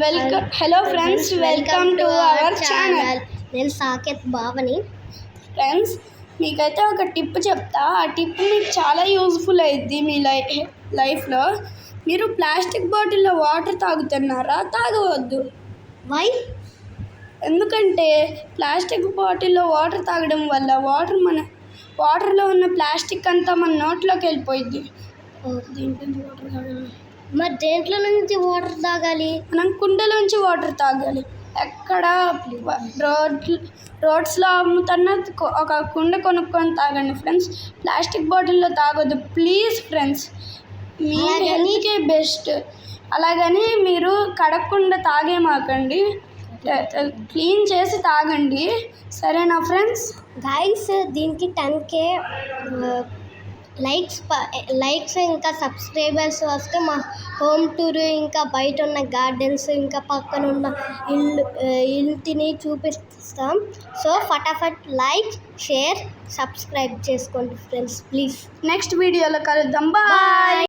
Hello friends, welcome to our channel. నేను సాకేత్ బావని. Friends, మీకైతే ఒక టిప్ చెప్తా. ఆ టిప్ మీకు చాలా యూజ్ఫుల్ అయ్యిద్ది మీ లైఫ్లో. మీరు ప్లాస్టిక్ బాటిల్లో వాటర్ తాగుతున్నారా? తాగవద్దు. వై? ఎందుకంటే ప్లాస్టిక్ బాటిల్లో వాటర్ తాగడం వల్ల వాటర్లో ఉన్న ప్లాస్టిక్ అంతా మన నోట్లోకి వెళ్ళిపోయింది. దీంట్లో వాటర్ తాగాలి. మరి దేంట్లో నుంచి వాటర్ తాగాలి? మనం కుండలోంచి వాటర్ తాగాలి. ఎక్కడ రోడ్స్లో అమ్ముతున్న ఒక కుండ కొనుక్కొని తాగండి ఫ్రెండ్స్. ప్లాస్టిక్ బాటిల్లో తాగొద్దు ప్లీజ్ ఫ్రెండ్స్. మీ హెల్త్కే బెస్ట్. అలాగని మీరు కడగకుండా తాగేమాకండి, క్లీన్ చేసి తాగండి, సరేనా ఫ్రెండ్స్? గైస్, దీనికి 10K లైక్స్ ఇంకా సబ్స్క్రైబర్స్ వస్తే మా హోమ్ టూర్, ఇంకా బయట ఉన్న గార్డెన్స్, ఇంకా పక్కన ఉన్న ఇంటిని చూపిస్తాం. సో ఫటాఫట్ లైక్, షేర్, సబ్స్క్రైబ్ చేసుకోండి ఫ్రెండ్స్ ప్లీజ్. నెక్స్ట్ వీడియోలో కలుద్దాం. బాయ్.